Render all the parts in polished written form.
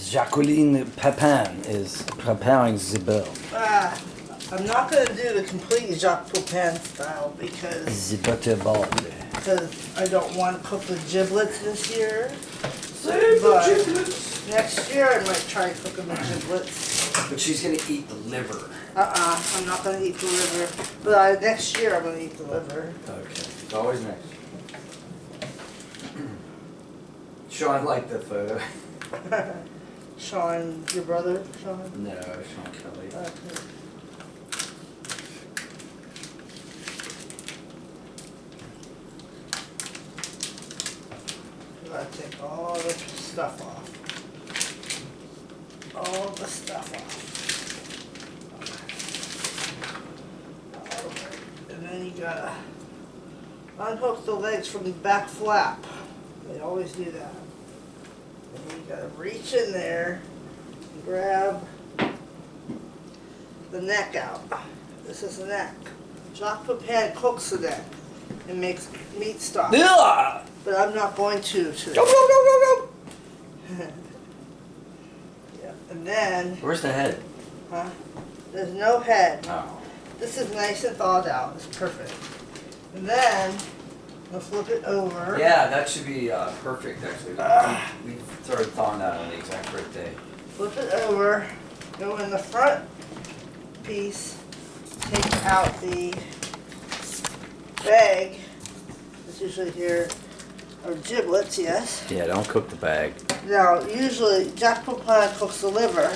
Jacqueline Pepin is preparing the bird. I'm not going to do the complete Jacques Pepin style because The butterball. I don't want to cook the giblets this year. Save the But giblets. next year I might try cooking the giblets. But she's gonna eat the liver. I'm not going to eat the liver. But next year I'm going to eat the liver. Okay. It's always next. Sean liked the photo. Sean, your brother, Sean? No, Sean Kelly. Okay. Gotta take all the stuff off. All the stuff off. Alright. And then you gotta unhook the legs from the back flap. They always do that. And then you gotta reach in there and grab the neck out. This is the neck. Jacques Pepin cooks the neck and makes meat stock. Yeah. But I'm not going to. Go, go, go, go, go. Yeah. And then, Where's the head? huh? There's no head. Oh. This is nice and thawed out. It's perfect. And then, we'll flip it over. Yeah, that should be perfect actually. We started thawing out on the exact right day. Flip it over. Go in the front piece. Take out the bag. It's usually here. Or giblets, yes. Yeah, don't cook the bag. Now, usually, Jacques Pepin cooks the liver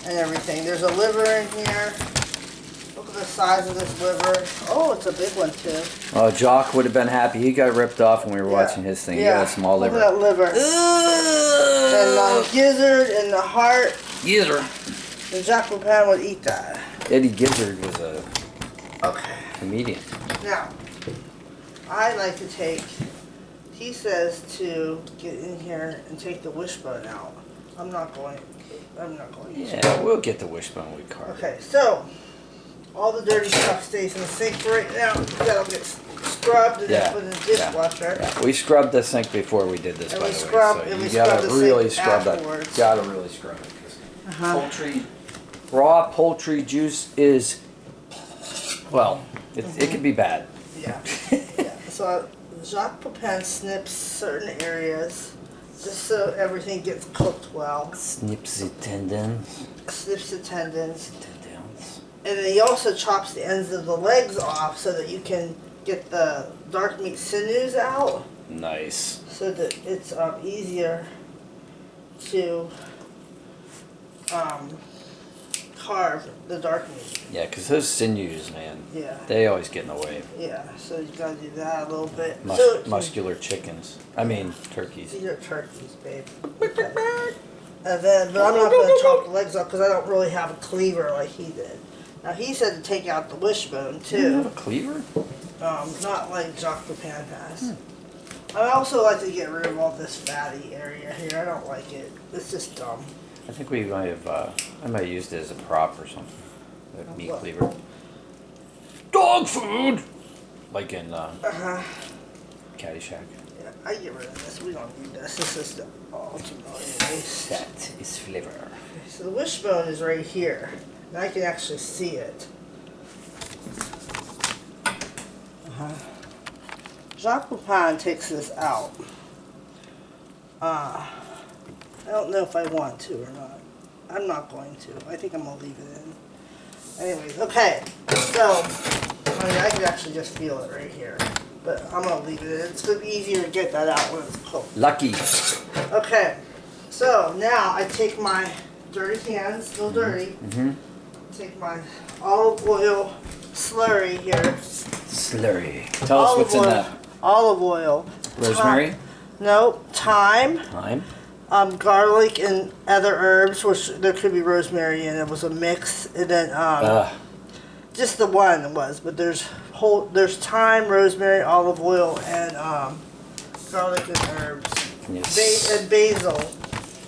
and everything. There's a liver in here. Look at the size of this liver. Oh, it's a big one, too. Oh, Jock would have been happy. He got ripped off when we were watching his thing. He got a small liver. Look at that liver. And the gizzard and the heart. Gizzard. And Jacques Pepin would eat that. Eddie Gizzard was a Okay. comedian. Now, I like to take... He says to get in here and take the wishbone out. I'm not going to. Yeah, we'll get the wishbone we carve. Okay, so all the dirty stuff stays in the sink for right now. That'll get scrubbed and then put in the dishwasher. Yeah. We scrubbed the sink before we did this, And by we the way. scrub- So and we you scrub gotta the sink really scrub afterwards. that. Gotta really scrub it. 'Cause Uh-huh. raw poultry juice is, well, it can be bad. Yeah. Yeah. So Jacques Pepin snips certain areas just so everything gets cooked well. Snips the tendons. Snips the tendons. Tendons. And then he also chops the ends of the legs off so that you can get the dark meat sinews out. Nice. So that it's easier to carve the dark meat. Yeah, because those sinews, man, Yeah. they always get in the way. Yeah, so you gotta do that a little bit. Muscular chickens. I mean, turkeys. These are turkeys, babe. Okay. And then, but I'm not gonna chop the legs off because I don't really have a cleaver like he did. Now he said to take out the wishbone Do you have a too. cleaver? Not like Jacques Pepin has. I also like to get rid of all this fatty area here. I don't like it. It's just dumb. I think we might have, I might have used it as a prop or something. A meat What? cleaver. Dog food! Like in Caddyshack. Yeah, I get rid of this. We don't need this. This is the ultimate waste. That is flavor. So the wishbone is right here. And I can actually see it. Jacques Pepin takes this out. I don't know if I want to or not. I'm not going to. I think I'm going to leave it in. Anyways, okay. So, I mean, I can actually just feel it right here. But I'm going to leave it in. It's going to be easier to get that out when it's cooked. Lucky. Okay. So, now I take my dirty hands, still dirty. Take my olive oil slurry here. Slurry. Tell us what's in that. Olive oil. Rosemary? No, thyme. Thyme. Garlic and other herbs, which there could be rosemary in. It was a mix, and then just the one was. But there's thyme, rosemary, olive oil, and garlic and herbs, and basil.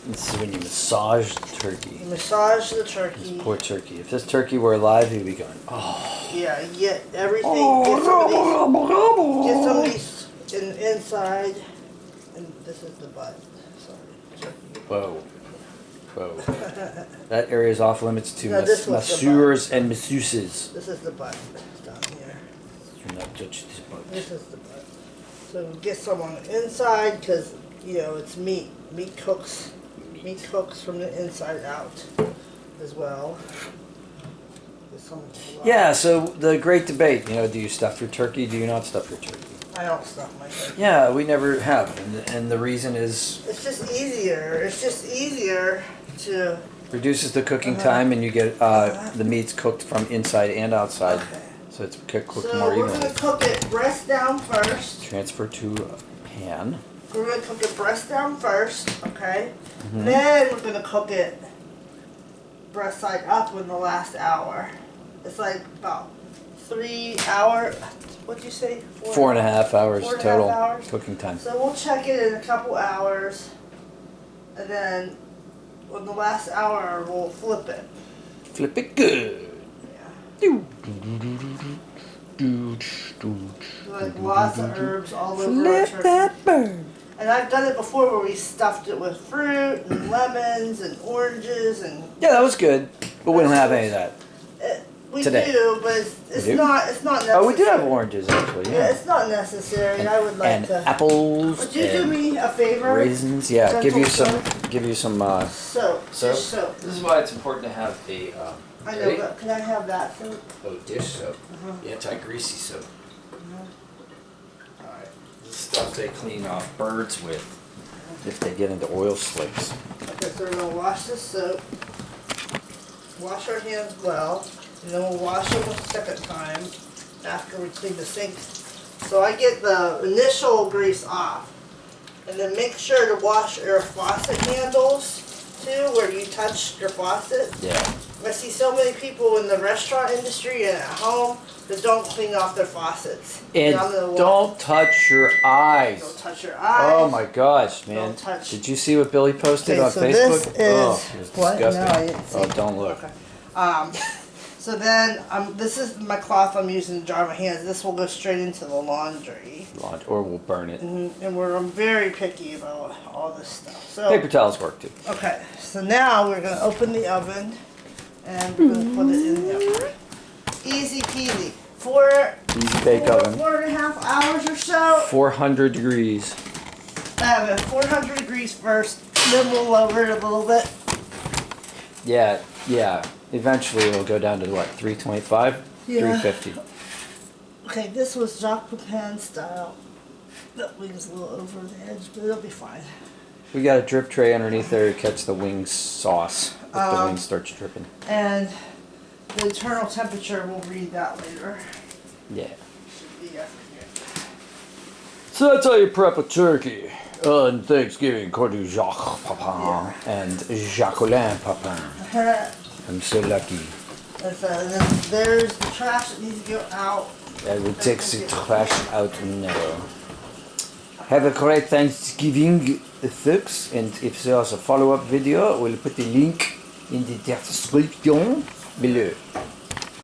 This is when you massage the turkey. You massage the turkey. This poor turkey. If this turkey were alive, he'd be going, oh. Yeah, you get everything. Get some of these in the inside, and this is the butt. Sorry, turkey. Whoa. Whoa. That area is off limits to No, this was the masseurs and masseuses. This is the butt down here. Do not touch this butt. This is the butt. So we get some on the inside because, you know, it's meat. Meat cooks from the inside out as well. Yeah, so the great debate, you know, do you stuff your turkey, do you not stuff your turkey? I don't stuff my turkey. Yeah, we never have, and the reason is... It's just easier. It's just easier to... Reduces the cooking time, and you get the meats cooked from inside and outside, so it's cooked more So we're evenly. going to cook it breast down first. Transfer to a pan. We're going to cook it breast down first, okay? Then we're going to cook it breast side up in the last hour. It's like about 3 hours. What'd you say? 4.5 hours 4.5 total hours? cooking time. So we'll check it in a couple hours, and then on the last hour we'll flip it. Flip it good. Yeah. Like lots of herbs all over our Flip turkey. that bird. And I've done it before where we stuffed it with fruit and lemons and oranges and Yeah, that was good, but we don't have any of that. we Today. do, but it's do? not necessary. Oh, we do have oranges actually. Yeah, Yeah. it's not necessary. I would like And to. apples. Would you do and me a favor? raisins. Yeah, give you Gentle some. soap? Give you some. Soap. Soap? Just soap. This is why it's important to have a. I know, but can I have that soap? Oh, dish soap. Anti-greasy soap. Alright. This stuff they clean off birds with if they get into oil slicks. Okay, so we're gonna wash this soap. Wash our hands well, and then we'll wash them a second time after we clean the sink. So I get the initial grease off, and then make sure to wash your faucet handles too, where you touch your faucet. Yeah. I see so many people in the restaurant industry and at home that don't clean off their faucets. And I'm gonna don't touch your eyes. Don't touch your eyes. Oh my gosh, man. Don't touch. Did you see what Billy posted Okay, on so Facebook? this is Oh, it was what? No, I disgusting. didn't see. Oh, don't look. Okay. So then, this is my cloth I'm using to dry my hands. This will go straight into the laundry. Or we'll burn it. And I'm very picky about all this stuff. So, Paper towels work too. okay, so now we're going to open the oven and we're going to put it in the oven. Easy peasy. Easy bake oven. 4.5 hours or so. 400 degrees. I have it 400 degrees first, then we'll lower it a little bit. Yeah. Eventually it'll go down to what, 325? Yeah. 350. Okay, this was Jacques Pepin style. That wing's a little over the edge, but it'll be fine. We got a drip tray underneath there to catch the wing sauce if the wing starts dripping. And the internal temperature, we'll read that later. Yeah. Should be up here. So that's how you prep a turkey on Thanksgiving, according to Jacques Papin and Jacqueline Papin. I'm so lucky. And so then there's the trash that needs to go out. I will take the trash out now. Have a great Thanksgiving, folks, and if there's a follow-up video, we'll put the link in the description below.